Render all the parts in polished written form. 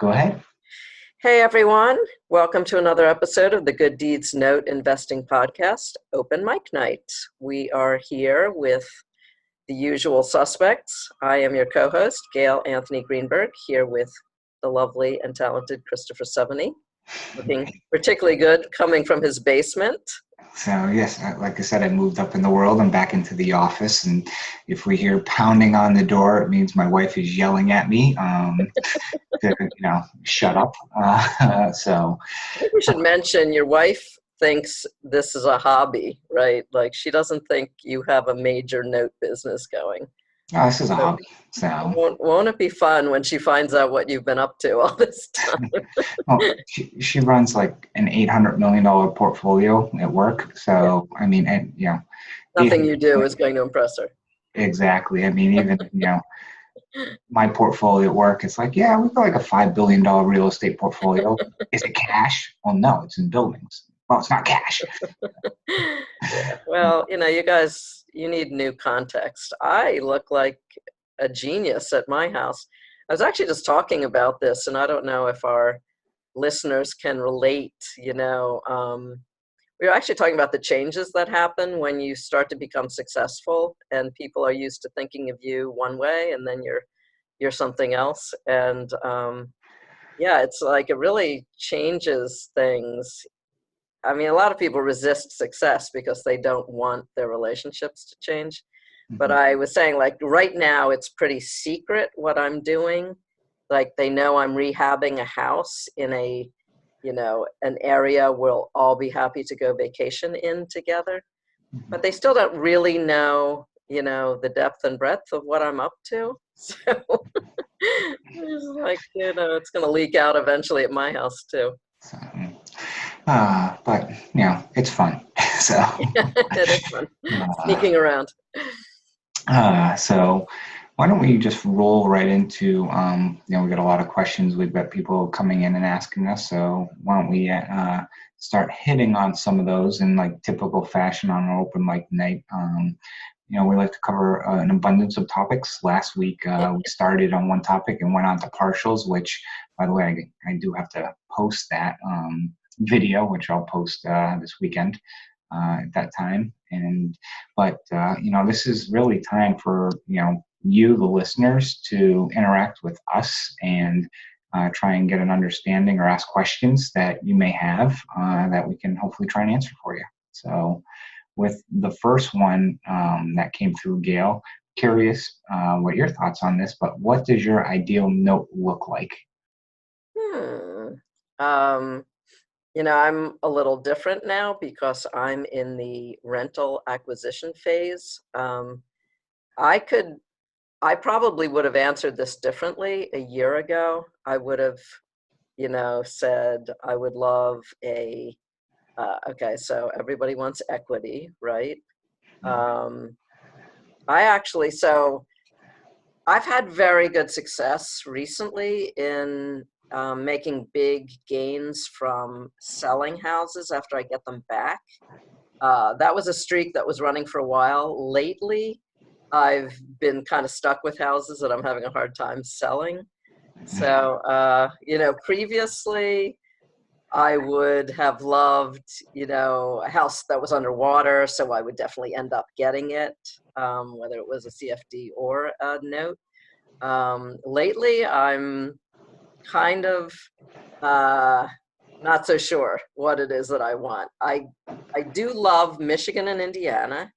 Go ahead. Hey everyone, welcome to another episode of the Good Deeds Note Investing Podcast, Open Mic Night. We are here with the usual suspects. I am your co-host, Gail Anthony Greenberg, here with the lovely and talented Christopher Seveny, looking particularly good coming from his basement. So yes, like I said, I moved up in the world. I'm back into the office, and if we hear pounding on the door, it means my wife is yelling at me to shut up. So I think we should mention your wife thinks this is a hobby, right? Like she doesn't think you have a major note business going. this is a So hobby. So won't it be fun when she finds out what you've been up to all this time? well, she runs like an $800 million portfolio at work. Yeah. So I mean, and Nothing 800, you do is going to impress her. exactly. I mean, even my portfolio at work, it's like, yeah, we've got like a $5 billion real estate portfolio. Is it cash? Well, no, it's in buildings. Well, it's not cash. Yeah. Well, you guys, you need new context. I look like a genius at my house. I was actually just talking about this, and I don't know if our listeners can relate. We were actually talking about the changes that happen when you start to become successful, and people are used to thinking of you one way, and then you're something else. And yeah, it's like it really changes things. I mean, a lot of people resist success because they don't want their relationships to change. But Mhm. I was saying, like, right now, it's pretty secret what I'm doing. Like, they know I'm rehabbing a house in an area we'll all be happy to go vacation in together. But they still don't really know, the depth and breadth of what I'm up to. So it's like, it's going to leak out eventually at my house, too. So, but it's fun. So, It is fun uh, sneaking around. so why don't we just roll right into, we got a lot of questions. We've got people coming in and asking us. So why don't we start hitting on some of those in like typical fashion on an open mic night. We like to cover an abundance of topics. Last week, we started on one topic and went on to partials, which, by the way, I do have to post that video, which I'll post this weekend at that time. But this is really time for, you, the listeners, to interact with us and try and get an understanding or ask questions that you may have that we can hopefully try and answer for you. So, with the first one that came through, Gail, curious what your thoughts on this, but what does your ideal note look like? Hmm. Um, I'm a little different now because I'm in the rental acquisition phase. I could, I probably would have answered this differently a year ago. I would have, said I would love okay, so everybody wants equity, right? Um, so I've had very good success recently in making big gains from selling houses after I get them back. That was a streak that was running for a while. Lately, I've been kind of stuck with houses that I'm having a hard time selling. So, previously, I would have loved, a house that was underwater, so I would definitely end up getting it, whether it was a CFD or a note. Lately, I'm kind of uh, not so sure what it is that I want. I do love Michigan and Indiana.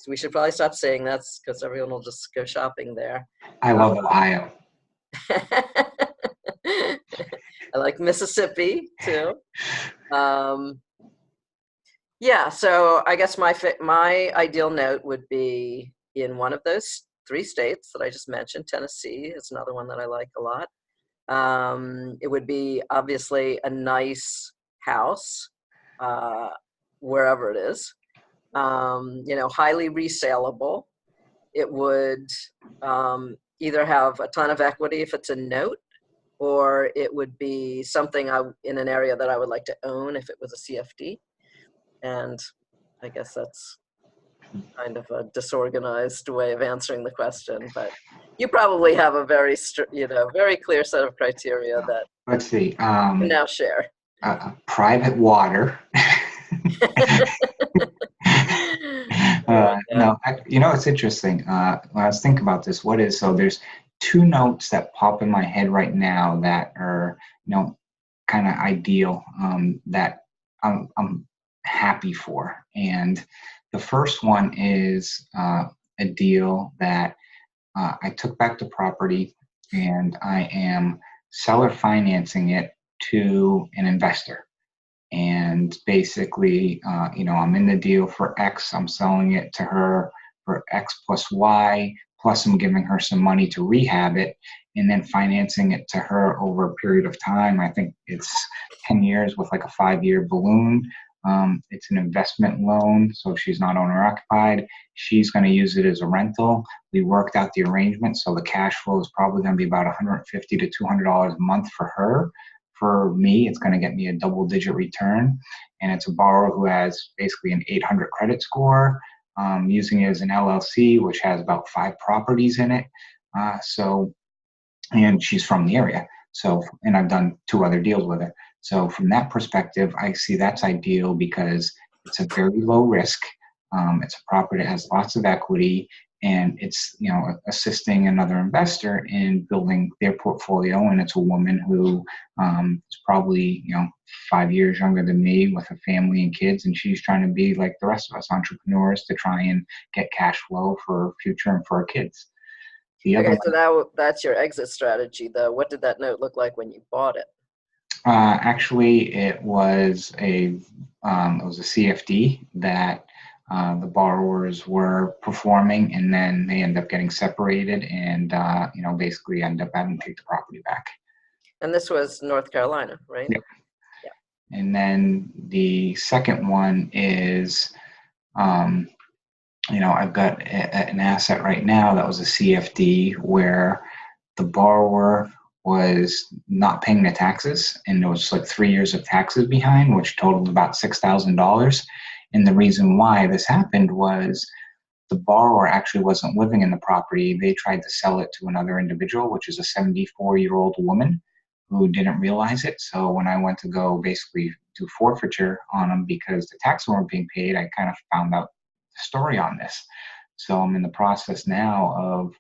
We should probably stop saying that because everyone will just go shopping there. I love Ohio. I like Mississippi too. Um, yeah, so I guess my ideal note would be in one of those three states that I just mentioned. Tennessee is another one that I like a lot. It would be obviously a nice house, uh, wherever it is. Highly resaleable. It would either have a ton of equity if it's a note, or it would be something in an area that I would like to own if it was a CFD. And I guess that's kind of a disorganized way of answering the question, but you probably have a very, very clear set of criteria that Let's see. you can now share. Private water. No, it's interesting. When I was thinking about this, so there's two notes that pop in my head right now that are, kind of ideal, that I'm happy for. And the first one is a deal that I took back the property and I am seller financing it to an investor. And basically, I'm in the deal for X. I'm selling it to her for X plus Y, plus I'm giving her some money to rehab it and then financing it to her over a period of time. I think it's 10 years with like a 5-year balloon. It's an investment loan, so she's not owner occupied. She's going to use it as a rental. We worked out the arrangement, so the cash flow is probably going to be about $150 to $200 a month for her. For me, it's going to get me a double-digit return, and it's a borrower who has basically an 800 credit score, using it as an LLC, which has about 5 properties in it. And she's from the area. So, and I've done 2 other deals with her. So from that perspective, I see that's ideal because it's a very low risk. It's a property that has lots of equity, and it's, assisting another investor in building their portfolio. And it's a woman who is probably, 5 years younger than me with a family and kids. And she's trying to be like the rest of us entrepreneurs to try and get cash flow for our future and for our kids. Okay, so now that's your exit strategy, though. What did that note look like when you bought it? Actually, it was a CFD that the borrowers were performing, and then they end up getting separated, and basically end up having to take the property back. And this was North Carolina, right? Yep. Yeah. And then the second one is, I've got an asset right now that was a CFD where the borrower was not paying the taxes, and there was like 3 years of taxes behind, which totaled about $6,000. And the reason why this happened was the borrower actually wasn't living in the property. They tried to sell it to another individual, which is a 74-year-old woman who didn't realize it. So when I went to go basically do forfeiture on them because the taxes weren't being paid, I kind of found out the story on this. So I'm in the process now of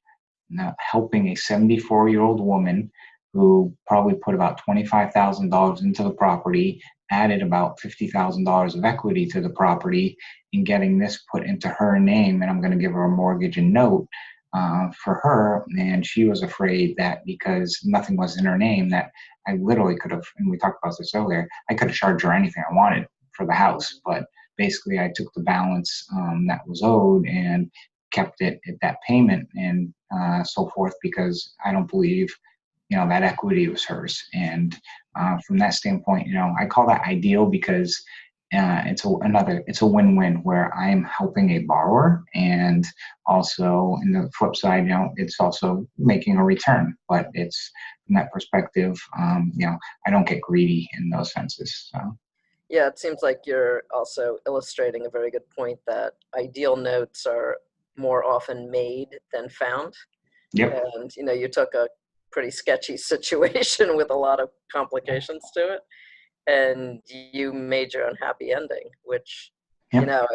helping a 74-year-old woman who probably put about $25,000 into the property, added about $50,000 of equity to the property, and getting this put into her name. And I'm going to give her a mortgage and note for her. And she was afraid that because nothing was in her name, that I literally could have, and we talked about this earlier, I could have charged her anything I wanted for the house. But basically I took the balance that was owed and kept it at that payment and so forth, because I don't believe, that equity was hers. And from that standpoint, I call that ideal because it's a win-win where I am helping a borrower, and also in the flip side, it's also making a return. But it's from that perspective, I don't get greedy in those senses. So. Yeah, it seems like you're also illustrating a very good point that ideal notes are more often made than found. Yep. And you took a pretty sketchy situation with a lot of complications to it, and you made your own happy ending, which Yep.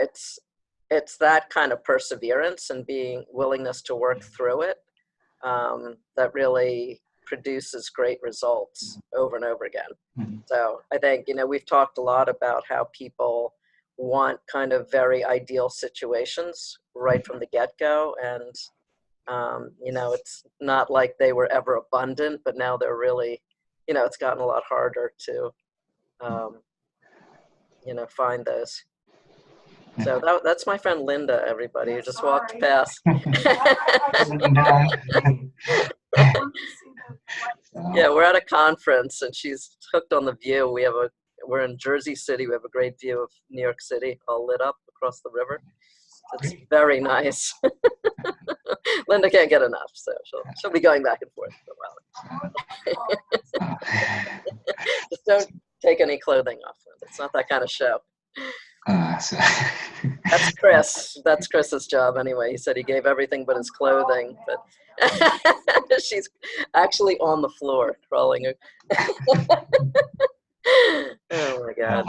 it's that kind of perseverance and being willingness to work through it that really produces great results over and over again. Mm-hmm. So I think we've talked a lot about how people want kind of very ideal situations right from the get-go, and it's not like they were ever abundant, but now they're really, it's gotten a lot harder to, find those. So that's my friend Linda, everybody, who just walked past. Yeah, we're at a conference and she's hooked on the view. We're in Jersey City. We have a great view of New York City all lit up across the river. It's very nice. Linda can't get enough, so she'll be going back and forth for a while. Just don't take any clothing off, Linda. It's not that kind of show. That's Chris. That's Chris's job anyway. He said he gave everything but his clothing, but she's actually on the floor crawling. Oh my Uh,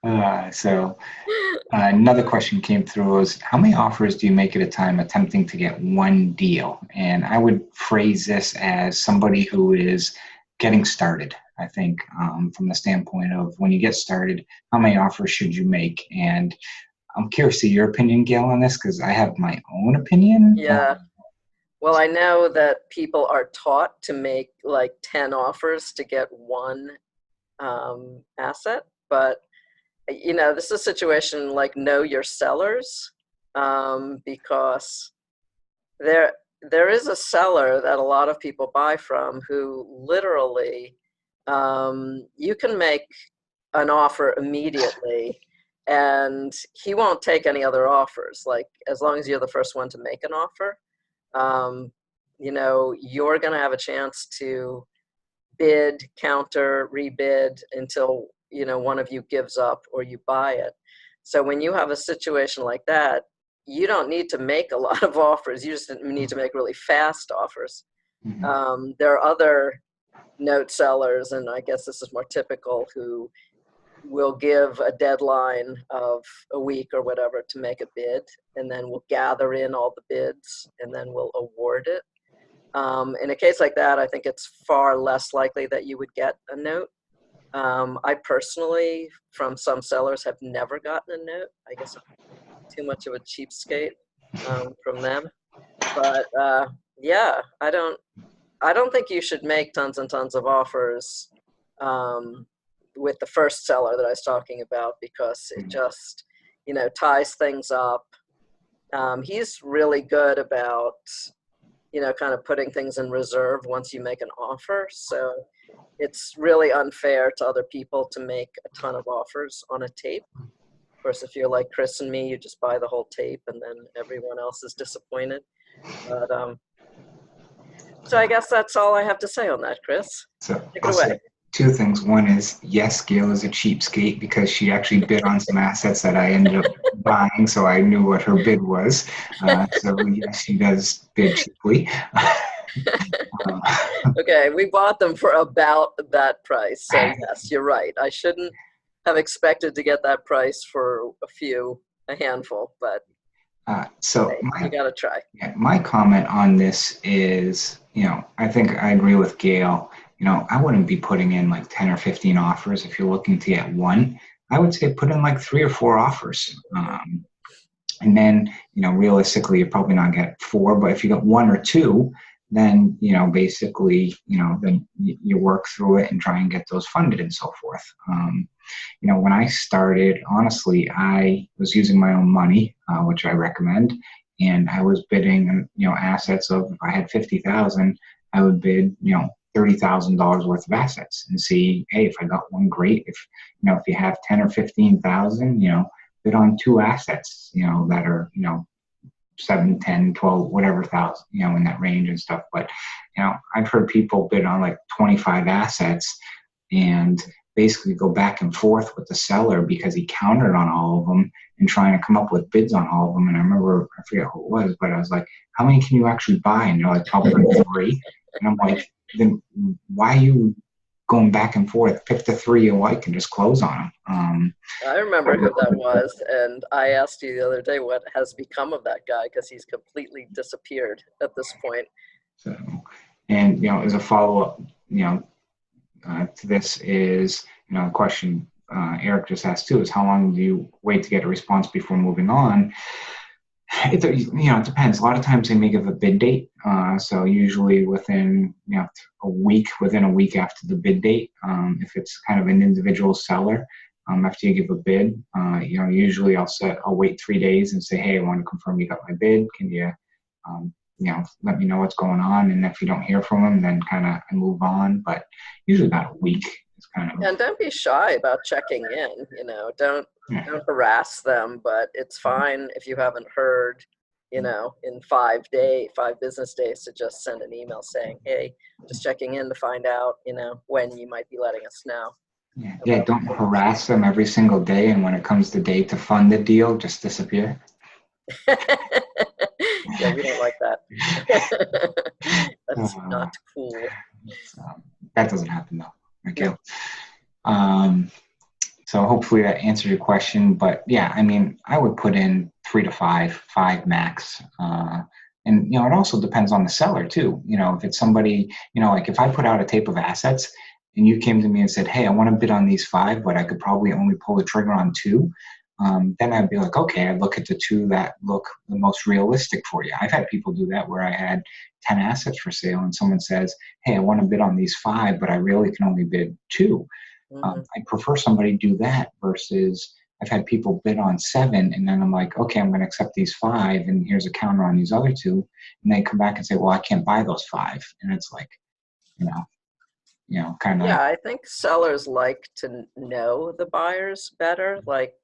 God. so another question came through was, how many offers do you make at a time attempting to get one deal? And I would phrase this as somebody who is getting started. I think from the standpoint of when you get started, how many offers should you make? And I'm curious to your opinion, Gail, on this, because I have my own opinion. Yeah. Well, I know that people are taught to make like 10 offers to get one asset, but this is a situation like know your sellers, because there is a seller that a lot of people buy from who literally you can make an offer immediately and he won't take any other offers. Like as long as you're the first one to make an offer, you're going to have a chance to bid, counter, rebid until one of you gives up or you buy it. So when you have a situation like that, you don't need to make a lot of offers. You just need to make really fast offers. There are other note sellers, and I guess this is more typical, who will give a deadline of a week or whatever to make a bid, and then we'll gather in all the bids and then we'll award it. In a case like that, I think it's far less likely that you would get a note. I personally, from some sellers, have never gotten a note. I guess I'm too much of a cheapskate from them. But yeah, I don't think you should make tons and tons of offers with the first seller that I was talking about, because it just ties things up. He's really good about kind of putting things in reserve once you make an offer. So it's really unfair to other people to make a ton of offers on a tape. Of course, if you're like Chris and me, you just buy the whole tape and then everyone else is disappointed. But so I guess that's all I have to say on that, Chris. So Take it I'll away. say two things. One is, yes, Gail is a cheapskate because she actually bid on some assets that I ended up buying, so I knew what her bid was. So yes, she does bid cheaply. Okay, we bought them for about that price. So yes, you're right. I shouldn't have expected to get that price for a handful, but so hey, you gotta try. my comment on this is, I think I agree with Gail. I wouldn't be putting in like 10 or 15 offers if you're looking to get one. I would say put in like 3 or 4 offers. And then, realistically, you're probably not get 4, but if you get 1 or 2, then, basically, then you work through it and try and get those funded and so forth. When I started, honestly, I was using my own money, which I recommend, and I was bidding, assets of, if I had 50,000, I would bid, $30,000 worth of assets and see, hey, if I got one, great. If you have 10 or 15,000, bid on 2 assets, that are, 7, 10, 12, whatever thousand, in that range and stuff. But, I've heard people bid on like 25 assets and basically go back and forth with the seller because he countered on all of them and trying to come up with bids on all of them. And I remember, I forget who it was, but I was like, how many can you actually buy? And they're like, probably 3. And I'm like, then why are you going back and forth? Pick the 3 you like and just close on them. I remember who that was, and I asked you the other day what has become of that guy, because he's completely disappeared at this point. So, and as a follow-up, to this is, a question Eric just asked too, is how long do you wait to get a response before moving on? It depends. A lot of times they may give a bid date. So usually within, within a week after the bid date, if it's kind of an individual seller, after you give a bid, usually I'll wait 3 days and say, hey, I want to confirm you got my bid. Can you, let me know what's going on. And if you don't hear from them, then kind of move on. But usually about a week is kind of. And don't be shy about checking in. Don't harass them. But it's fine if you haven't heard, in 5 business days, to just send an email saying, hey, just checking in to find out, when you might be letting us know. Yeah, yeah, about don't things. harass them every single day, and when it comes the day to fund the deal, just disappear. Yeah, we don't like that. That's Uh, not cool. so that doesn't happen though. No. Okay. Um, so hopefully that answers your question. But yeah, I mean, I would put in 3 to 5, 5 max. And it also depends on the seller too. If it's somebody, like if I put out a tape of assets and you came to me and said, "Hey, I want to bid on these 5, but I could probably only pull the trigger on 2." Then I'd be like, okay, I'd look at the 2 that look the most realistic for you. I've had people do that where I had 10 assets for sale and someone says, "Hey, I want to bid on these 5, but I really can only bid 2." Hmm. I prefer somebody do that versus I've had people bid on 7 and then I'm like, okay, I'm going to accept these 5 and here's a counter on these other 2. And they come back and say, well, I can't buy those 5. And it's like, you know, kind of. Yeah, I think sellers like to know the buyers better. Like,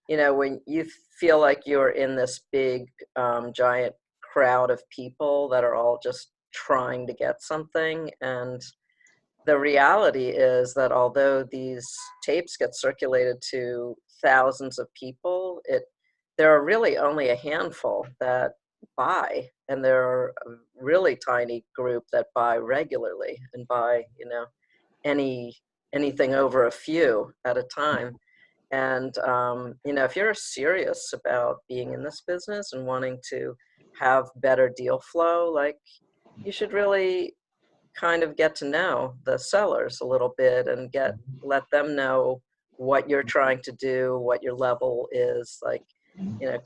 when you feel like you're in this big, giant crowd of people that are all just trying to get something. And the reality is that although these tapes get circulated to thousands of people, there are really only a handful that buy, and there are a really tiny group that buy regularly and buy, any anything over a few at a time. And if you're serious about being in this business and wanting to have better deal flow, like, you should really kind of get to know the sellers a little bit and let them know what you're trying to do, what your level is. Like,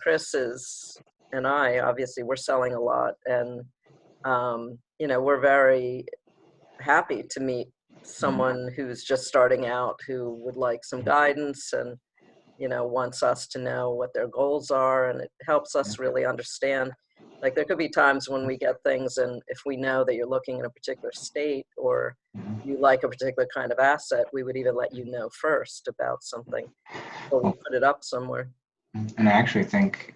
Chris is and I, obviously, we're selling a lot, and we're very happy to meet someone who's just starting out who would like some guidance and wants us to know what their goals are, and it helps us really understand. Like, there could be times when we get things, and if we know that you're looking in a particular state or you like a particular kind of asset, we would even let you know first about something before we put it up somewhere. And I actually think,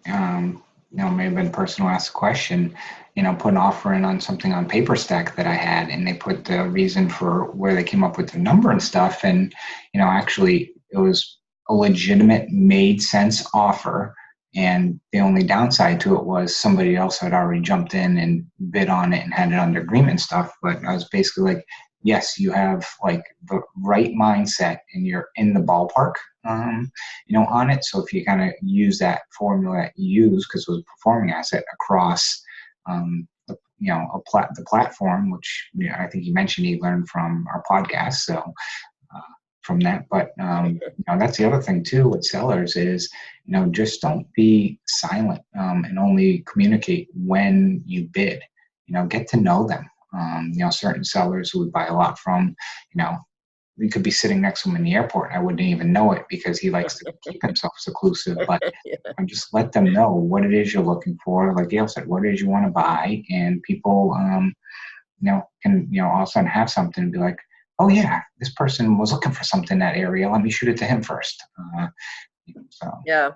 maybe the person who asked the question, put an offer in on something on paper stack that I had, and they put the reason for where they came up with the number and stuff. And, actually it was a legitimate, made sense offer. And the only downside to it was somebody else had already jumped in and bid on it and had it under agreement and stuff. But I was basically like, yes, you have like the right mindset and you're in the ballpark. On it. So if you kind of use that formula that you use, because it was a performing asset across, the platform, which I think you mentioned he learned from our podcast. So from that, but that's the other thing too with sellers is, just don't be silent and only communicate when you bid. Get to know them. Certain sellers who we buy a lot from, we could be sitting next to him in the airport and I wouldn't even know it because he likes to keep himself seclusive. But Yeah. I just let them know what it is you're looking for. Like Gail said, what it is you want to buy, and people, can all of a sudden have something and be like, oh yeah, this person was looking for something in that area. Let me shoot it to him first. So Yeah.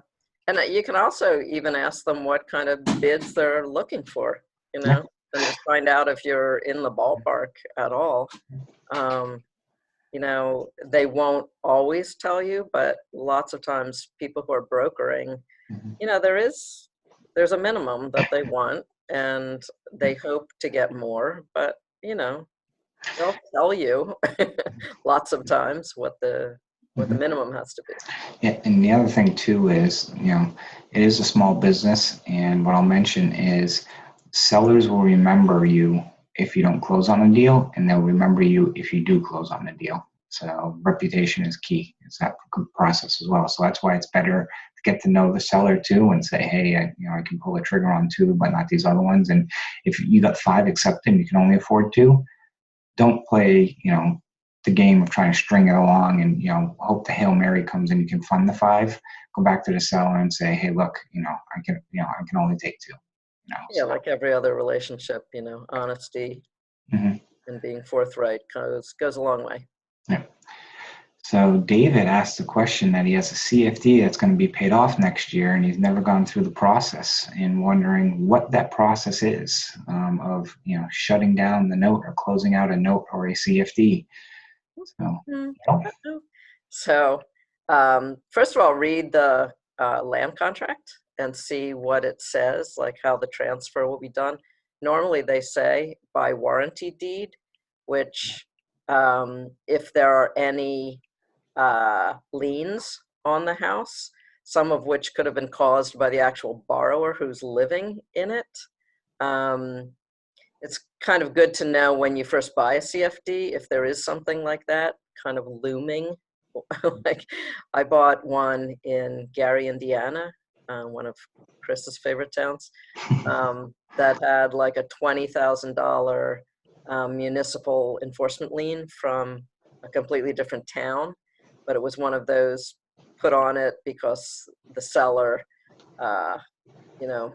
And you can also even ask them what kind of bids they're looking for, yeah, and just find out if you're in the ballpark at all. Um, they won't always tell you, but lots of times people who are brokering, mhm, there's a minimum that they want, and they hope to get more, but they'll tell you lots of times what the mhm. minimum has to be. Yeah, and the other thing too is, it is a small business, and what I'll mention is sellers will remember you if you don't close on a deal, and they'll remember you if you do close on a deal. So reputation is key. It's that process as well. So that's why it's better to get to know the seller too and say, hey, I can pull a trigger on 2, but not these other ones. And if you got 5 accepted and you can only afford 2, don't play, the game of trying to string it along and, hope the Hail Mary comes and you can fund the 5. Go back to the seller and say, hey, look, I can only take 2, Yeah, so. like every other relationship, honesty Mhm. and being forthright goes a long way. Yeah. So David asked the question that he has a CFD that's going to be paid off next year, and he's never gone through the process, and wondering what that process is of shutting down the note or closing out a note or a CFD. So, Mm, oh, no. So, first of all, read the land contract and see what it says, like how the transfer will be done. Normally, they say by warranty deed, which, if there are any liens on the house, some of which could have been caused by the actual borrower who's living in it. Um, it's kind of good to know when you first buy a CFD if there is something like that kind of looming. Like I bought one in Gary, Indiana, one of Chris's favorite towns, that had like a $20,000 municipal enforcement lien from a completely different town, but it was one of those put on it because the seller, uh, you know,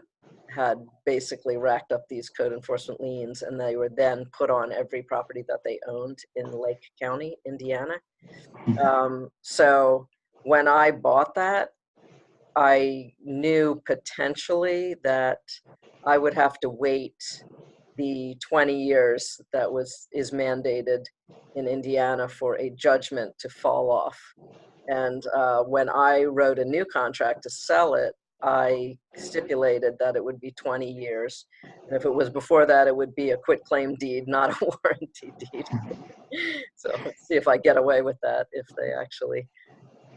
had basically racked up these code enforcement liens, and they were then put on every property that they owned in Lake County, Indiana. So when I bought that, I knew potentially that I would have to wait the 20 years that is mandated in Indiana for a judgment to fall off. And when I wrote a new contract to sell it, I stipulated that it would be 20 years. And if it was before that, it would be a quit claim deed, not a warranty deed. So let's see if I get away with that if they actually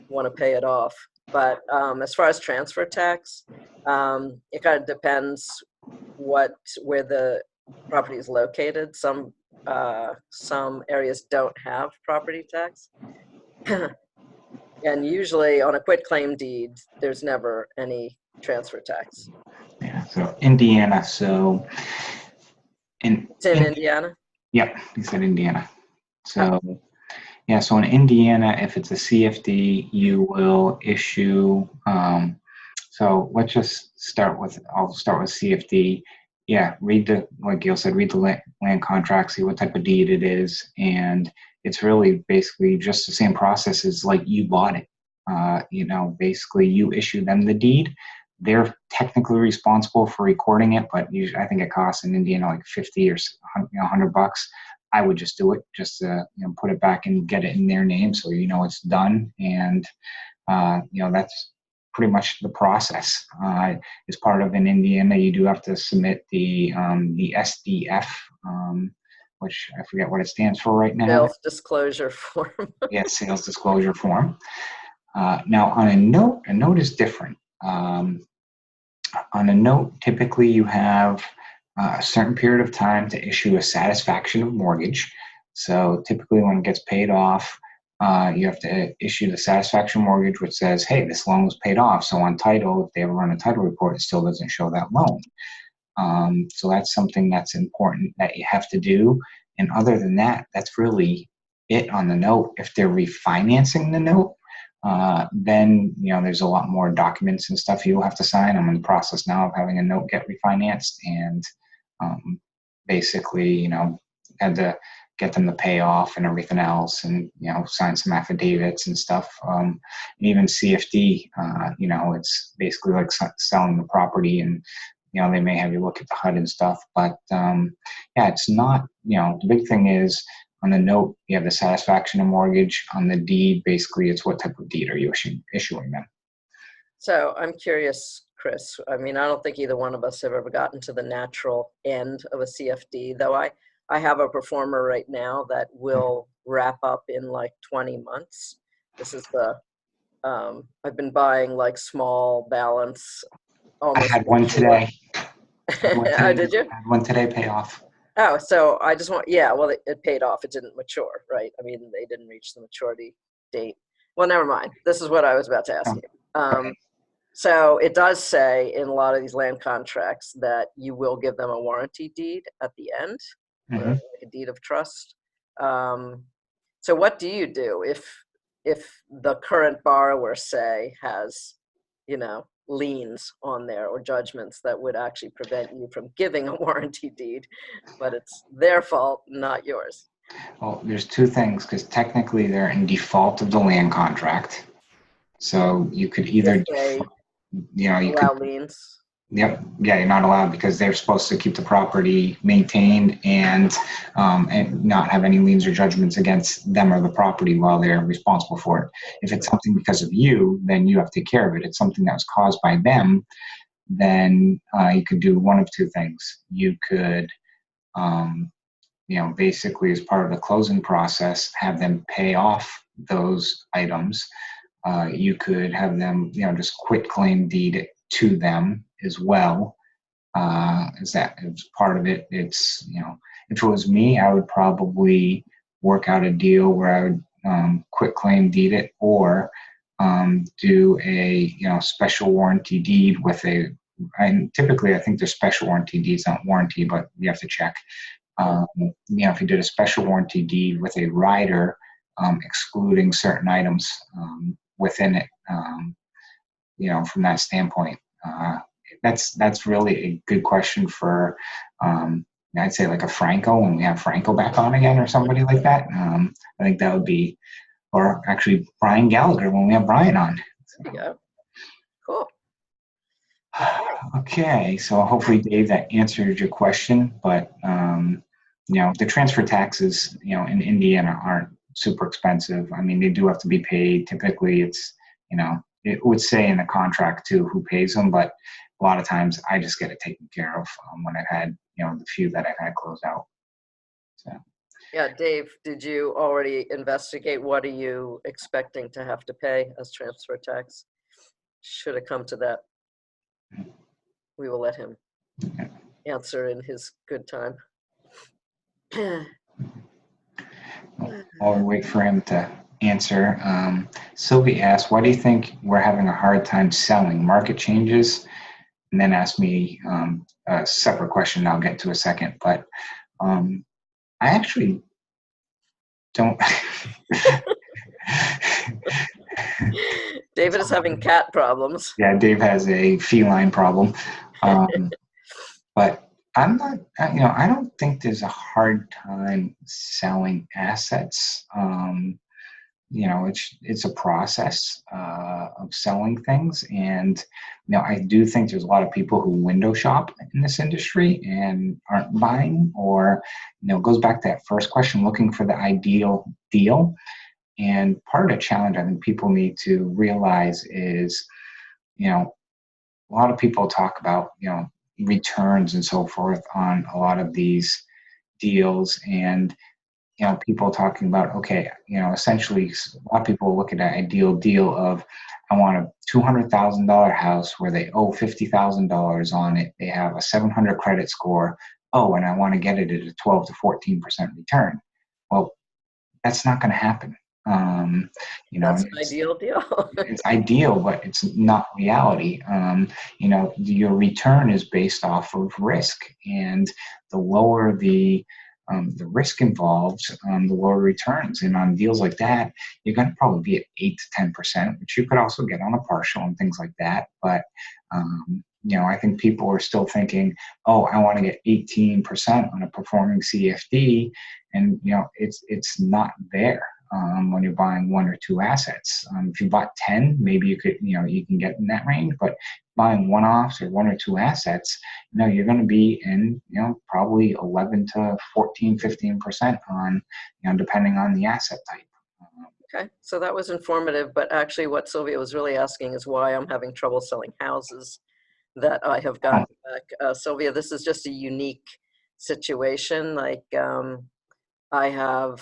want to pay it off. But as far as transfer tax, it kind of depends where the property is located. Some areas don't have property tax. And usually on a quit claim deed, there's never any transfer tax. Yeah, so Indiana. So It's in Indiana? Yep, you said Indiana. So yeah, so in Indiana, if it's a CFD, you will issue. So let's just start with. I'll start with CFD. Yeah, read the, like Gail said, read the land contract, see what type of deed it is, and it's really basically just the same process as like you bought it. Basically you issue them the deed. They're technically responsible for recording it, but usually I think it costs in Indiana like 50 or $100. I would just do it, just to put it back and get it in their name, so it's done. And that's pretty much the process. As part of in Indiana, you do have to submit the SDF, which I forget what it stands for right now. Sales disclosure form. Yeah, sales disclosure form. Now on a note is different. On a note, typically you have a certain period of time to issue a satisfaction of mortgage. So typically when it gets paid off, you have to issue the satisfaction mortgage, which says, hey, this loan was paid off. So on title, if they ever run a title report, it still doesn't show that loan. So that's something that's important that you have to do. And other than that, that's really it on the note. If they're refinancing the note, then there's a lot more documents and stuff you'll have to sign. I'm in the process now of having a note get refinanced, and basically had to get them to pay off and everything else, and sign some affidavits and stuff. And even CFD, it's basically like selling the property, and they may have you look at the HUD and stuff, but it's not, the big thing is on the note, you have the satisfaction of mortgage. On the deed, basically, it's what type of deed are you issuing them. So I'm curious, Chris. I mean, I don't think either one of us have ever gotten to the natural end of a CFD, though I have a performer right now that will wrap up in like 20 months. This is I've been buying like small balance. Almost I had one today. Oh, did you? I had one today pay off. Oh, so I just well, it paid off. It didn't mature, right? I mean, they didn't reach the maturity date. Well, never mind. This is what I was about to ask you. So it does say in a lot of these land contracts that you will give them a warranty deed at the end, like a deed of trust. So what do you do if the current borrower, say, has, liens on there or judgments that would actually prevent you from giving a warranty deed, but it's their fault, not yours? Well, there's two things, because technically they're in default of the land contract. So you could either, If they you allow could, liens. Yep. Yeah, you're not allowed because they're supposed to keep the property maintained and not have any liens or judgments against them or the property while they're responsible for it. If it's something because of you, then you have to take care of it. It's something that was caused by them, then you could do one of two things. You could, um, basically as part of the closing process, have them pay off those items. You could have them, just quit claim deed it to them as well. Is that is part of it? It's, if it was me, I would probably work out a deal where I would quit claim deed it, or do a special warranty deed with a. And typically, I think there's special warranty deeds, not warranty, but you have to check. If you did a special warranty deed with a rider, excluding certain items within it, from that standpoint. That's really a good question for, I'd say like a Franco, when we have Franco back on again, or somebody like that. I think that would be, or actually Brian Gallagher when we have Brian on. There you go. Cool. Okay, so hopefully, Dave, that answered your question. But the transfer taxes, in Indiana aren't super expensive. I mean, they do have to be paid. Typically, it's, it would say in the contract too who pays them, but a lot of times I just get it taken care of when I've had, the few that I've had closed out. So. Yeah, Dave, did you already investigate what are you expecting to have to pay as transfer tax? Should it come to that, we will let him answer in his good time. I'll wait for him to answer. Sylvie asked, why do you think we're having a hard time selling? Market changes? And then asked me a separate question I'll get to a second. But I actually don't. David is having cat problems. Yeah, Dave has a feline problem. But I'm not, I don't think there's a hard time selling assets. It's a process of selling things, and I do think there's a lot of people who window shop in this industry and aren't buying, or it goes back to that first question, looking for the ideal deal. And part of the challenge I think people need to realize is, a lot of people talk about returns and so forth on a lot of these deals, and people talking about, okay, essentially a lot of people look at an ideal deal of, I want a $200,000 house where they owe $50,000 on it. They have a 700 credit score. Oh, and I want to get it at a 12 to 14% return. Well, that's not going to happen. That's an ideal deal. It's ideal, but it's not reality. Your return is based off of risk, and the lower the risk involved, the lower returns. And on deals like that, you're going to probably be at 8 to 10%, which you could also get on a partial and things like that. But I think people are still thinking, oh, I want to get 18% on a performing CFD, and it's not there. When you're buying one or two assets, if you bought 10, maybe you could, you can get in that range. But buying one-offs or one or two assets, you're going to be in, probably 11 to 14, 15% on, depending on the asset type. Okay, so that was informative, but actually what Sylvia was really asking is why I'm having trouble selling houses that I have gotten back. Sylvia, this is just a unique situation. Like, I have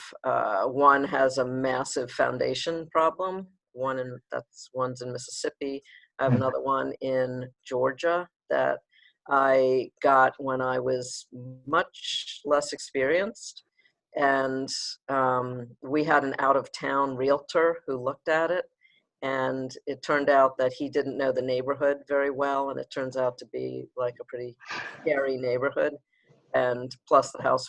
one has a massive foundation problem. One's in Mississippi. I have another one in Georgia that I got when I was much less experienced, and we had an out-of-town realtor who looked at it, and it turned out that he didn't know the neighborhood very well, and it turns out to be like a pretty scary neighborhood. And plus the house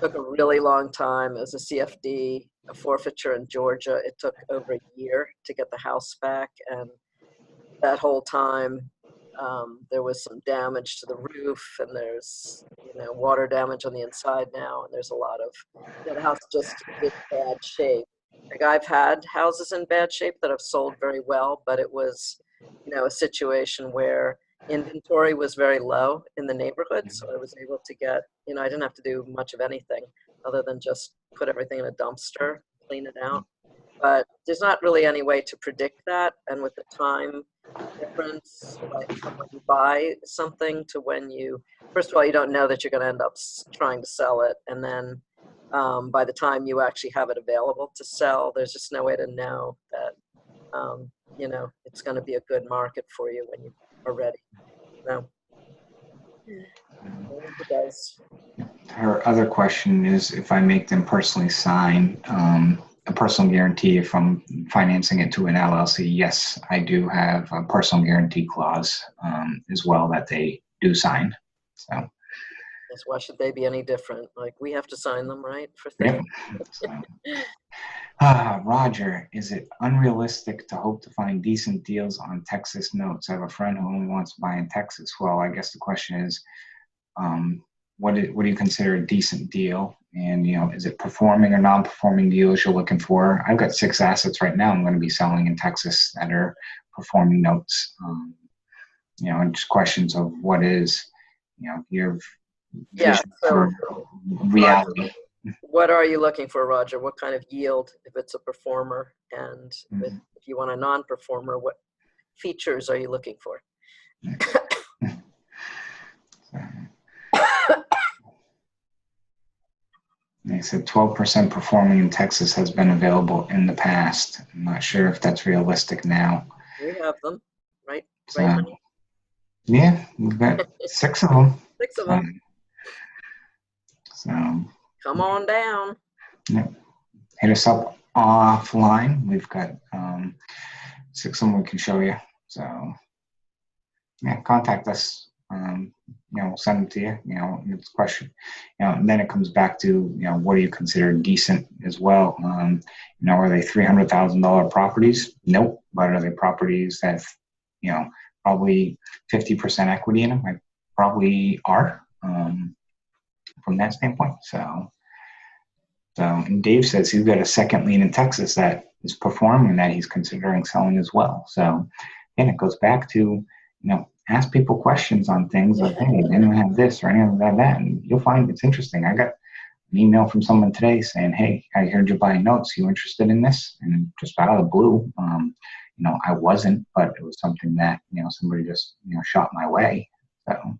took a really long time as a CFD, a forfeiture in Georgia. It took over a year to get the house back. And that whole time, there was some damage to the roof, and there's, water damage on the inside now. And there's a lot of, the house just in bad shape. Like, I've had houses in bad shape that have sold very well, but it was, a situation where inventory was very low in the neighborhood, so I was able to get, I didn't have to do much of anything other than just put everything in a dumpster, clean it out. But there's not really any way to predict that, and with the time difference, like from when you buy something to when you, first of all, you don't know that you're going to end up trying to sell it, and then by the time you actually have it available to sell, there's just no way to know that it's going to be a good market for you when you are ready. No. It does. Her other question is if I make them personally sign a personal guarantee if I'm financing it to an LLC. Yes, I do have a personal guarantee clause as well that they do sign. So. Yes, why should they be any different? Like, we have to sign them, right, for Yep. things? So. Roger, is it unrealistic to hope to find decent deals on Texas notes? I have a friend who only wants to buy in Texas. Well, I guess the question is, what do you consider a decent deal? And, is it performing or non-performing deals you're looking for? I've got 6 assets right now I'm going to be selling in Texas that are performing notes. And just questions of what is, your vision for reality. What are you looking for, Roger? What kind of yield if it's a performer? And if you want a non-performer, what features are you looking for? They said 12% performing in Texas has been available in the past. I'm not sure if that's realistic now. We have them, right? So, right, honey? Yeah, we've got 6 of them. 6 of them. So come on down. Yeah. Hit us up offline. We've got 6 of them we can show you. So yeah, contact us. We'll send them to you. It's a question. And then it comes back to what do you consider decent as well? Are they $300,000 properties? Nope. But are they properties that probably 50% equity in them? I probably are from that standpoint. So, and Dave says he's got a second lien in Texas that is performing that he's considering selling as well. So, and it goes back to ask people questions on things like, hey, anyone have this or anyone have that, and you'll find it's interesting. I got an email from someone today saying, hey, I heard you're buying notes. You interested in this? And just out of the blue, I wasn't, but it was something that, somebody just, shot my way. So.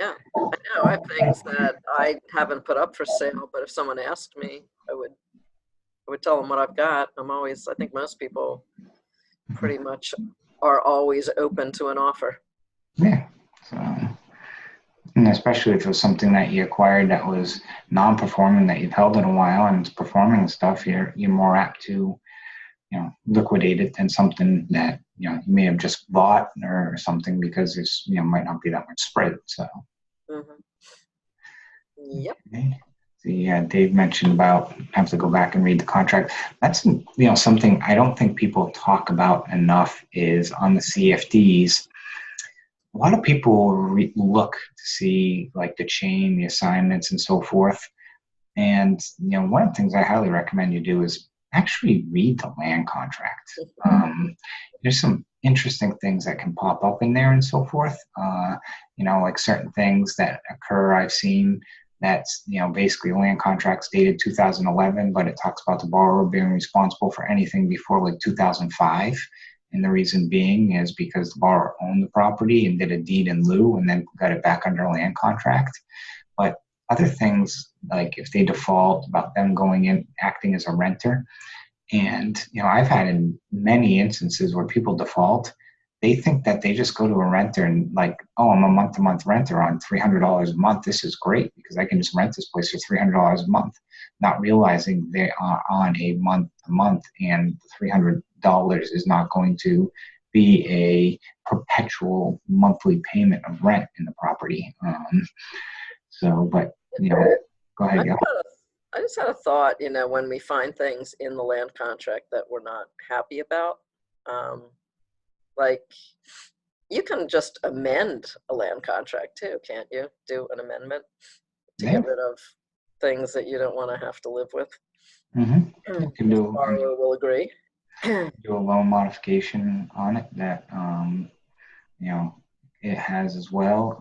Yeah, I know. I have things that I haven't put up for sale, but if someone asked me, I would tell them what I've got. I think most people pretty much are always open to an offer. Yeah. So, and especially if it was something that you acquired that was non-performing that you've held in a while and it's performing and stuff, you're more apt to, liquidate it than something that, you may have just bought or something because there's, might not be that much spread. So. Mm-hmm. Yep. Okay. So, yeah, Dave mentioned about have to go back and read the contract. That's something I don't think people talk about enough is on the CFDs. A lot of people look to see like the chain, the assignments, and so forth. And one of the things I highly recommend you do is actually read the land contract. There's some interesting things that can pop up in there and so forth. Like certain things that occur. I've seen that's basically land contracts dated 2011, but it talks about the borrower being responsible for anything before like 2005. And the reason being is because the borrower owned the property and did a deed in lieu and then got it back under land contract. But other things, like if they default, about them going in, acting as a renter. And, I've had in many instances where people default, they think that they just go to a renter and like, oh, I'm a month-to-month renter on $300 a month. This is great because I can just rent this place for $300 a month, not realizing they are on a month-to-month and $300 is not going to be a perpetual monthly payment of rent in the property. But, go ahead, Gail. I just had a thought, when we find things in the land contract that we're not happy about, like you can just amend a land contract too, can't you? Do an amendment to get rid of things that you don't want to have to live with. Mm-hmm. You can do, borrower will agree. Do a loan modification on it that it has as well.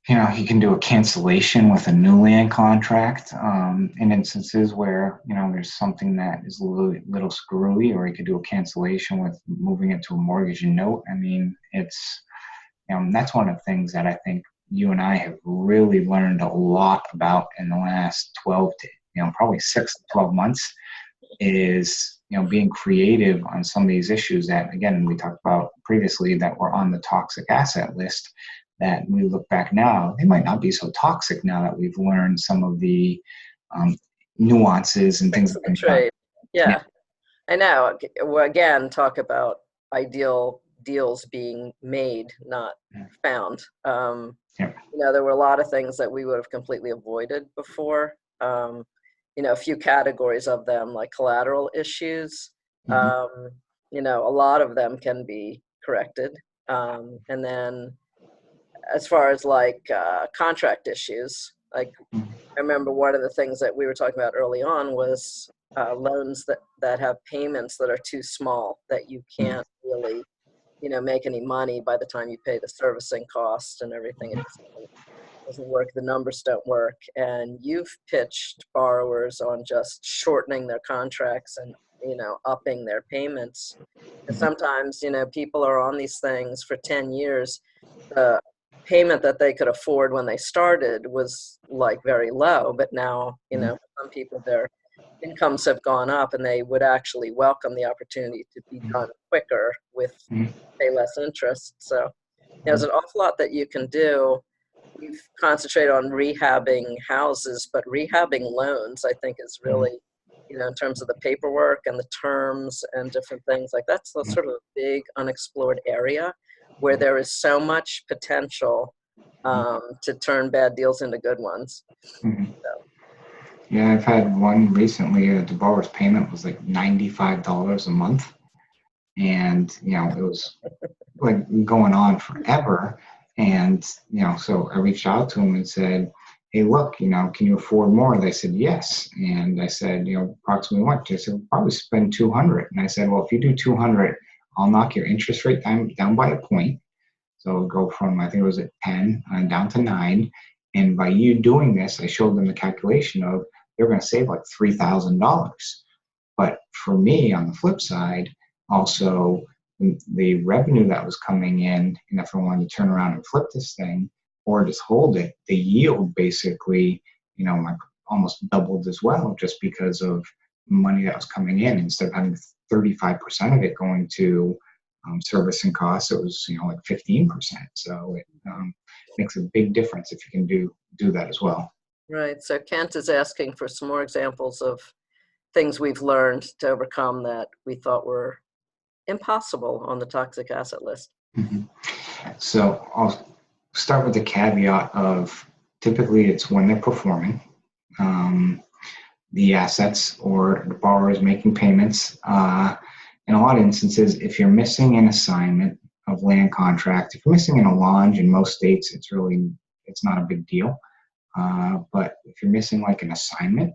You can do a cancellation with a new land contract in instances where, there's something that is a little screwy, or you could do a cancellation with moving it to a mortgage and note. I mean, that's one of the things that I think you and I have really learned a lot about in the last 12 to, probably 6 to 12 months is, being creative on some of these issues that, again, we talked about previously that were on the toxic asset list, that when we look back now, they might not be so toxic now that we've learned some of the um, nuances and things Tricks that of the can be done. trade. Yeah. Yeah, I know. Well, again, talk about ideal deals being made, not found. Yeah. There were a lot of things that we would have completely avoided before. A few categories of them, like collateral issues. Mm-hmm. Um, a lot of them can be corrected. And then as far as like contract issues, like I remember one of the things that we were talking about early on was loans that have payments that are too small, that you can't really, make any money by the time you pay the servicing cost and everything. It just doesn't work. The numbers don't work. And you've pitched borrowers on just shortening their contracts and, upping their payments. Because sometimes, people are on these things for 10 years. The payment that they could afford when they started was like very low, but now, some people, their incomes have gone up and they would actually welcome the opportunity to be done quicker with pay less interest. So there's an awful lot that you can do. We've concentrated on rehabbing houses, but rehabbing loans, I think, is really, in terms of the paperwork and the terms and different things, like that's a sort of a big unexplored area where there is so much potential to turn bad deals into good ones. Mm-hmm. So, Yeah, I've had one recently. The borrower's payment was like $95 a month, and it was like going on forever. And so I reached out to him and said, "Hey, look, can you afford more?" They said yes, and I said, approximately what? They said, "We'll probably spend 200." And I said, "Well, if you do 200, I'll knock your interest rate down by a point. So it'll go from, I think it was at 10 down to 9. And by you doing this, I showed them the calculation of they're going to save like $3,000. But for me, on the flip side, also the revenue that was coming in, and if I wanted to turn around and flip this thing or just hold it, the yield basically, like almost doubled as well, just because of money that was coming in. Instead of having 35% of it going to servicing costs, it was like 15%. So it makes a big difference if you can do that as well. right. So Kent is asking for some more examples of things we've learned to overcome that we thought were impossible on the toxic asset list. Mm-hmm. So I'll start with the caveat of typically it's when they're performing. The assets or the borrower is making payments. In a lot of instances, if you're missing an assignment of land contract, if you're missing an allonge in most states, it's not a big deal. But if you're missing like an assignment,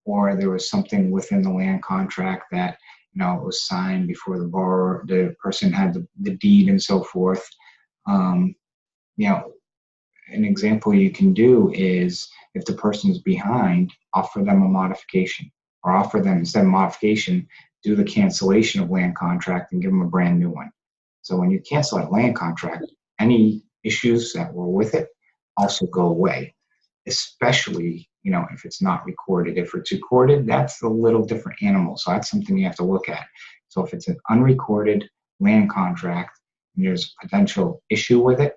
or there was something within the land contract that it was signed before the person had the deed and so forth. Um, an example you can do is if the person is behind, offer them a modification, or offer them, instead of modification, do the cancellation of land contract and give them a brand new one. So when you cancel that land contract, any issues that were with it also go away, especially, if it's not recorded. If it's recorded, that's a little different animal. So that's something you have to look at. So if it's an unrecorded land contract and there's a potential issue with it,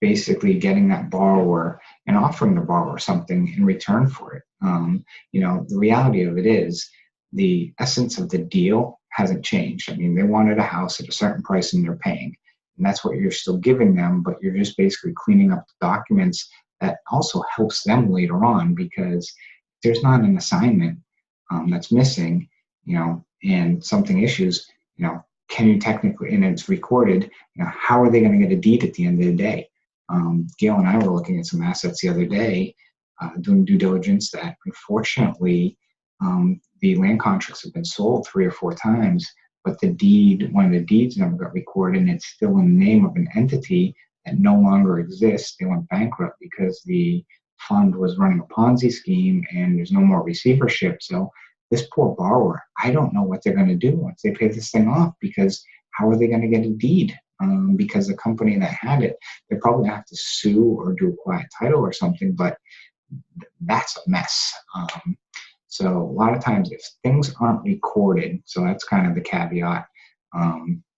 basically getting that borrower and offering the borrower something in return for it. The reality of it is the essence of the deal hasn't changed. I mean, they wanted a house at a certain price and they're paying, and that's what you're still giving them, but you're just basically cleaning up the documents. That also helps them later on, because if there's not an assignment that's missing, and something issues, can you technically, and it's recorded, how are they going to get a deed at the end of the day? Gail and I were looking at some assets the other day, doing due diligence, that unfortunately the land contracts have been sold 3 or 4 times, but one of the deeds never got recorded, and it's still in the name of an entity that no longer exists. They went bankrupt because the fund was running a Ponzi scheme and there's no more receivership. So this poor borrower, I don't know what they're going to do once they pay this thing off, because how are they going to get a deed? Because the company that had it, they probably have to sue or do a quiet title or something, but that's a mess. So a lot of times if things aren't recorded, so that's kind of the caveat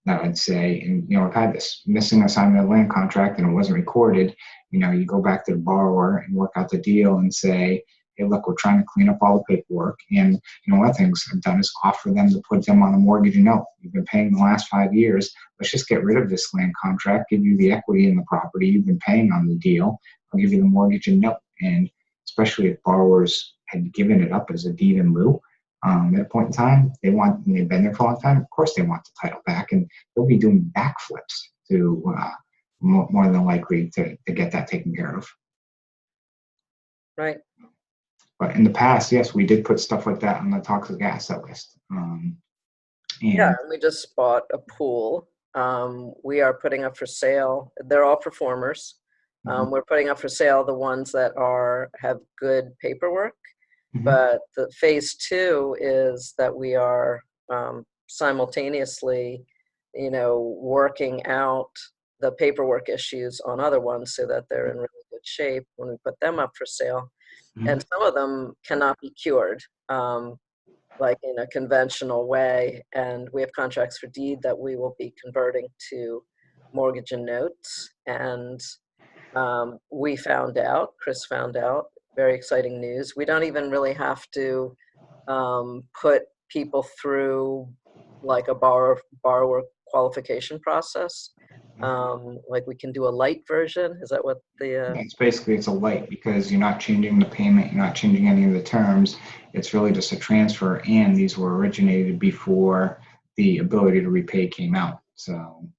that I'd say. And, I've had this missing assignment of land contract and it wasn't recorded. You go back to the borrower and work out the deal and say, hey, look, we're trying to clean up all the paperwork. And, one of the things I've done is offer them to put them on a mortgage and note. You've been paying the last 5 years. Let's just get rid of this land contract, give you the equity in the property you've been paying on the deal. I'll give you the mortgage and note. And especially if borrowers had given it up as a deed in lieu, at a point in time, they've been there for a long time. Of course, they want the title back, and they'll be doing backflips to more than likely to get that taken care of. Right. But in the past, yes, we did put stuff like that on the toxic asset list. Yeah, and we just bought a pool. We are putting up for sale. They're all performers. We're putting up for sale the ones that have good paperwork. But the phase 2 is that we are simultaneously, working out the paperwork issues on other ones so that they're in really good shape when we put them up for sale. And some of them cannot be cured, like in a conventional way. And we have contracts for deed that we will be converting to mortgage and notes. And Chris found out, very exciting news. We don't even really have to put people through like a borrower qualification process. Like we can do a light version. Is that what the? It's a light, because you're not changing the payment, you're not changing any of the terms. It's really just a transfer, and these were originated before the ability to repay came out. So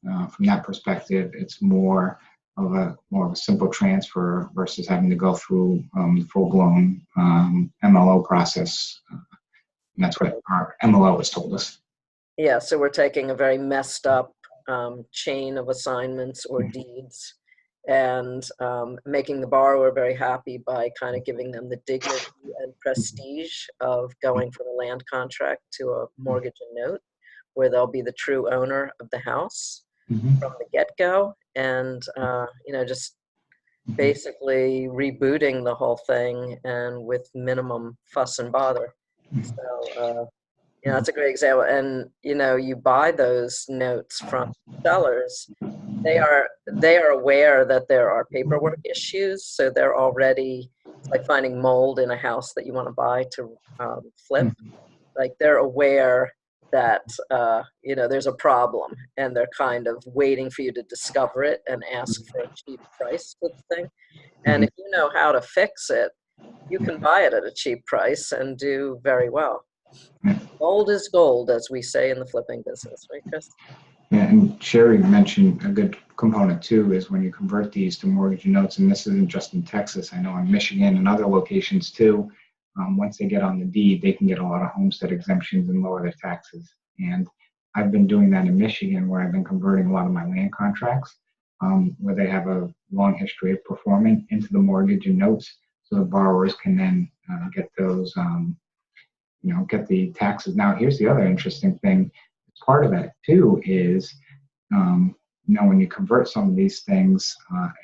from that perspective, it's more of a simple transfer versus having to go through the full-blown MLO process. And that's what our MLO has told us. Yeah, so we're taking a very messed up chain of assignments or deeds and making the borrower very happy by kind of giving them the dignity and prestige of going from a land contract to a mortgage and note, where they'll be the true owner of the house from the get-go, and just basically rebooting the whole thing and with minimum fuss and bother. So that's a great example. And you buy those notes from sellers, they are aware that there are paperwork issues, so they're already, it's like finding mold in a house that you want to buy to flip. Like they're aware that there's a problem, and they're kind of waiting for you to discover it and ask for a cheap price for the thing. And if you know how to fix it, you can buy it at a cheap price and do very well. Gold is gold, as we say in the flipping business, right, Chris? Yeah, and Sherry mentioned a good component too is when you convert these to mortgage and notes, and this isn't just in Texas. I know in Michigan and other locations too. Once they get on the deed, they can get a lot of homestead exemptions and lower their taxes. And I've been doing that in Michigan, where I've been converting a lot of my land contracts, where they have a long history of performing, into the mortgage and notes, so the borrowers can then get those, get the taxes. Now, here's the other interesting thing. Part of that too is, when you convert some of these things,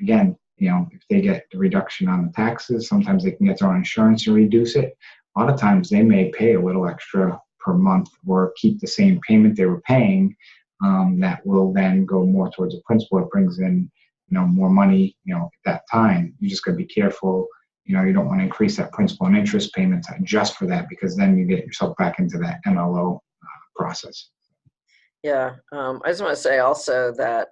again, if they get the reduction on the taxes, sometimes they can get their own insurance and reduce it. A lot of times they may pay a little extra per month or keep the same payment they were paying. That will then go more towards the principal. It brings in, more money, at that time. You just got to be careful. You don't want to increase that principal and interest payment to adjust for that, because then you get yourself back into that MLO process. Yeah, I just want to say also that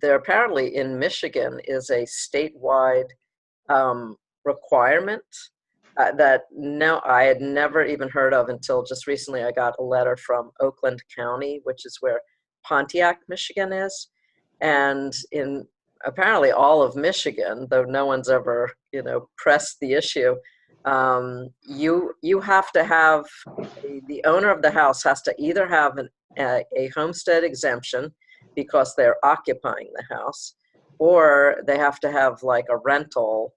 there apparently in Michigan is a statewide requirement that I had never even heard of until just recently. I got a letter from Oakland County, which is where Pontiac, Michigan is, and in apparently all of Michigan, though no one's ever pressed the issue, you have to have the owner of the house has to either have a homestead exemption because they're occupying the house, or they have to have like a rental.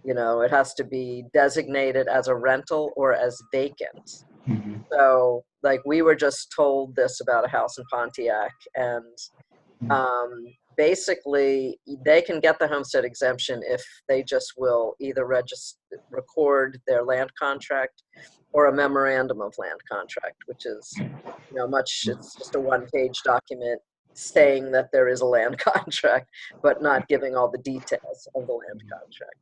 It has to be designated as a rental or as vacant. Mm-hmm. So, like, we were just told this about a house in Pontiac, and basically, they can get the homestead exemption if they just will either record their land contract or a memorandum of land contract, which is, it's just a one-page document saying that there is a land contract, but not giving all the details of the land contract.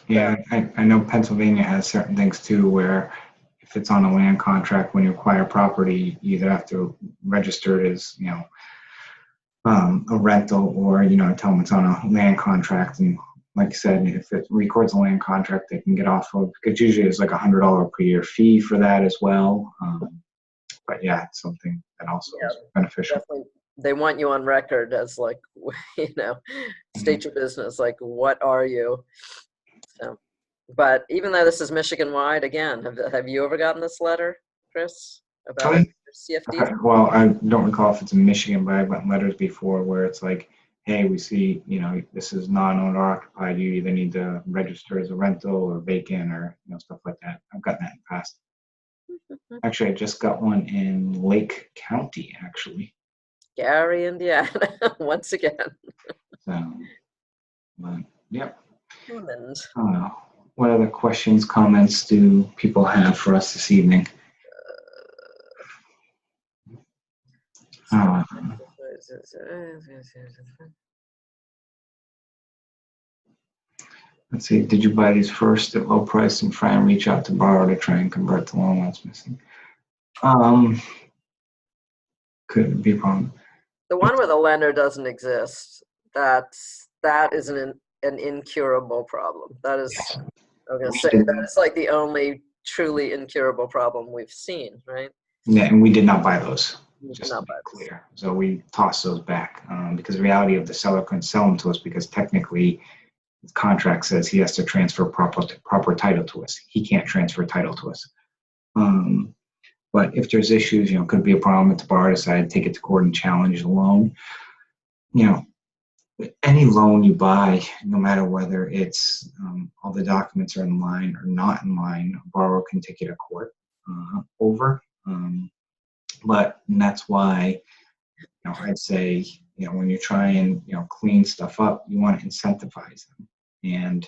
Yeah, I know Pennsylvania has certain things too, where if it's on a land contract, when you acquire property, you either have to register it as, a rental, or, tell them it's on a land contract. And like I said, if it records a land contract, they can get off of, because usually it's like $100 per year fee for that as well. But yeah, it's something that also is beneficial. Definitely. They want you on record as like, state your business, like, what are you? So, but even though this is Michigan-wide, again, have you ever gotten this letter, Chris, about CFDs? Well, I don't recall if it's in Michigan, but I've gotten letters before where it's like, hey, we see, this is non-owner occupied. You either need to register as a rental or vacant, or, stuff like that. I've gotten that in the past. Actually, I just got one in Lake County, actually. Gary, Indiana, once again. So, but, yep. And what other questions, comments do people have for us this evening? Let's see. Did you buy these first at low price and try and reach out to borrow to try and convert the loan that's missing? Could be a problem. The one where the lender doesn't exist, that is an incurable problem. That is, I'm going to say, that's like the only truly incurable problem we've seen, right? Yeah, and we did not buy those. Just to be clear. So we tossed those back because the reality of the seller couldn't sell them to us because technically the contract says he has to transfer proper title to us. He can't transfer title to us. But if there's issues, could be a problem if the borrower decided to take it to court and challenge the loan. Any loan you buy, no matter whether it's all the documents are in line or not in line, a borrower can take it to court over. But that's why, I'd say, when you try and, clean stuff up, you want to incentivize them. And,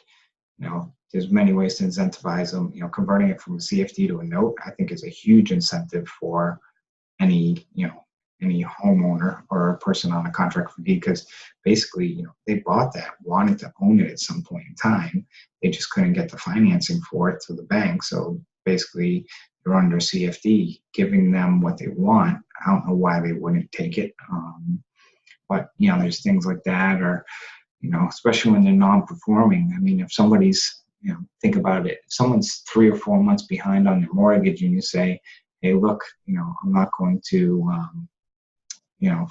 there's many ways to incentivize them. Converting it from a CFD to a note, I think is a huge incentive for any homeowner or a person on a contract for deed, because basically, they bought that, wanted to own it at some point in time. They just couldn't get the financing for it through the bank. So basically, they're under CFD, giving them what they want. I don't know why they wouldn't take it. But, there's things like that, or, especially when they're non-performing. I mean, if somebody's, think about it. If someone's 3 or 4 months behind on their mortgage and you say, hey, look, I'm not going to,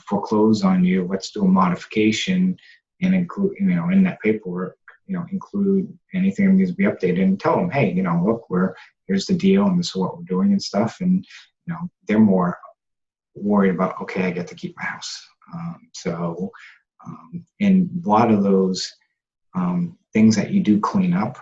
foreclose on you. Let's do a modification and include, in that paperwork, include anything that needs to be updated, and tell them, hey, look, here's the deal and this is what we're doing and stuff. And, they're more worried about, okay, I get to keep my house. In a lot of those things that you do clean up,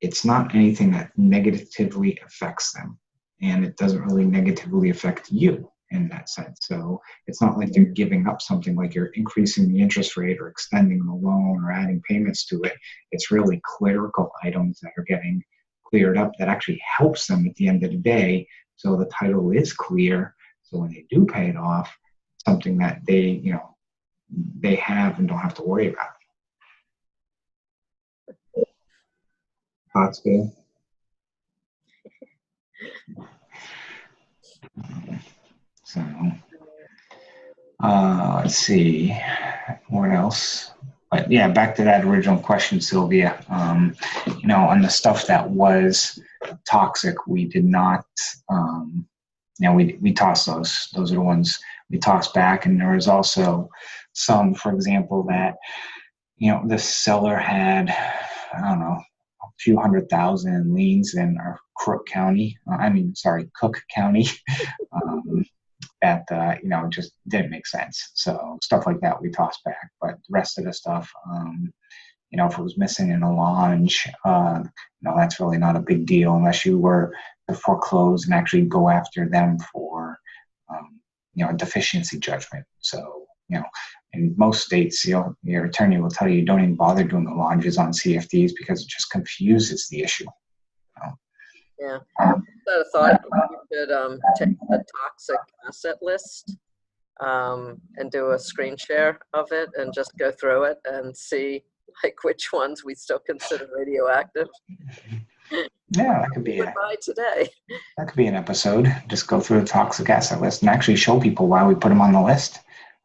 it's not anything that negatively affects them. And it doesn't really negatively affect you in that sense. So it's not like you're giving up something, like you're increasing the interest rate or extending the loan or adding payments to it. It's really clerical items that are getting cleared up that actually helps them at the end of the day. So the title is clear. So when they do pay it off, it's something that they have and don't have to worry about. Thoughts, Bill? So, let's see, what else? But yeah, back to that original question, Sylvia. On the stuff that was toxic, we did not, we tossed those. Those are the ones we tossed back. And there was also some, for example, that, the seller had, I don't know, few 100,000 liens in our Cook County. Cook County. That just didn't make sense. So stuff like that we tossed back. But the rest of the stuff, if it was missing in a launch, that's really not a big deal unless you were to foreclose and actually go after them for, a deficiency judgment. So, in most states, your attorney will tell you don't even bother doing the launches on CFDs because it just confuses the issue. Yeah. So I thought you could take the toxic asset list and do a screen share of it and just go through it and see which ones we still consider radioactive. Yeah, that could be by today. That could be an episode. Just go through the toxic asset list and actually show people why we put them on the list,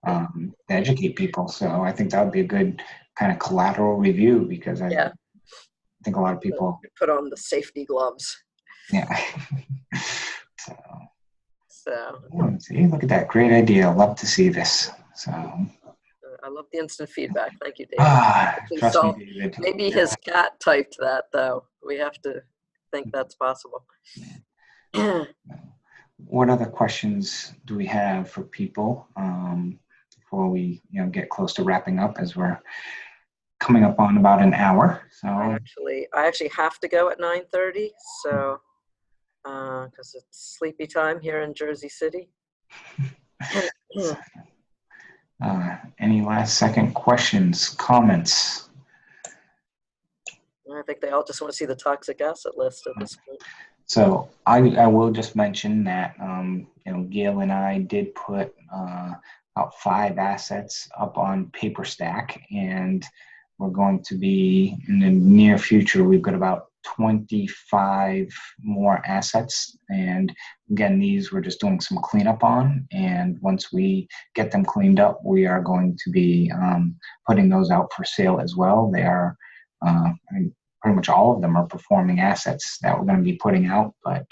to educate people. So I think that would be a good kind of collateral review because I think a lot of people put on the safety gloves. Yeah. So see, look at that. Great idea. Love to see this. So I love the instant feedback. Thank you, David. Trust me, David. Maybe his cat typed that, though. We have to think that's possible. What other questions do we have for people before we get close to wrapping up, as we're coming up on about an hour? So I actually have to go at 9:30. So because it's sleepy time here in Jersey City. Any last second questions, comments? I think they all just want to see the toxic asset list at this point. So I will just mention that Gail and I did put about 5 assets up on PaperStack, and we're going to be in the near future. We've got about 25 more assets, and again, these we're just doing some cleanup on, and once we get them cleaned up, we are going to be putting those out for sale as well. They are pretty much all of them are performing assets that we're going to be putting out, but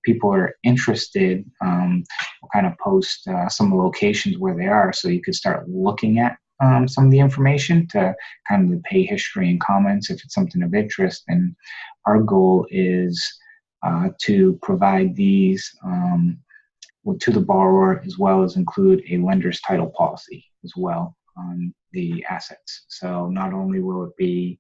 people are interested, we'll kind of post some of the locations where they are so you could start looking at some of the information to kind of the pay history and comments if it's something of interest. And our goal is to provide these to the borrower, as well as include a lender's title policy as well on the assets. So not only will it be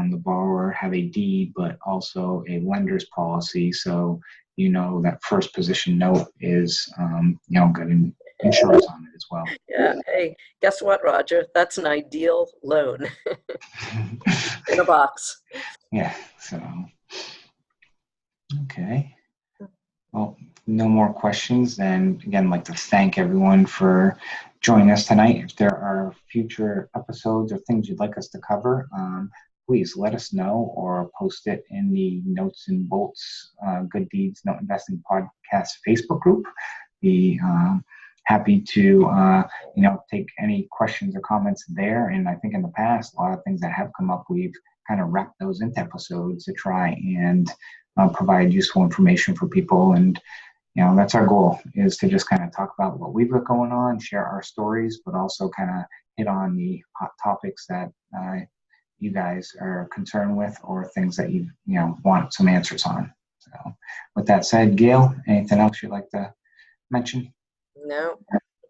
the borrower have a deed, but also a lender's policy. So that first position note is got insurance on it as well. Yeah. Hey, guess what, Roger? That's an ideal loan in a box. Yeah. So, okay. Well, no more questions. Then again, I'd like to thank everyone for joining us tonight. If there are future episodes or things you'd like us to cover, please let us know or post it in the Notes and Bolts Good Deeds Note Investing Podcast Facebook group. Be happy to take any questions or comments there. And I think in the past, a lot of things that have come up, we've kind of wrapped those into episodes to try and provide useful information for people. And that's our goal, is to just kind of talk about what we've got going on, share our stories, but also kind of hit on the hot topics that you guys are concerned with, or things that you want some answers on. So with that said, Gail, anything else you'd like to mention? No,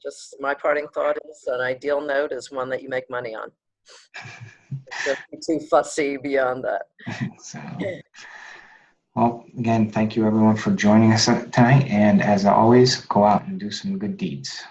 just my parting thought is an ideal note is one that you make money on. Don't be too fussy beyond that. So, well, again, thank you everyone for joining us tonight. And as always, go out and do some good deeds.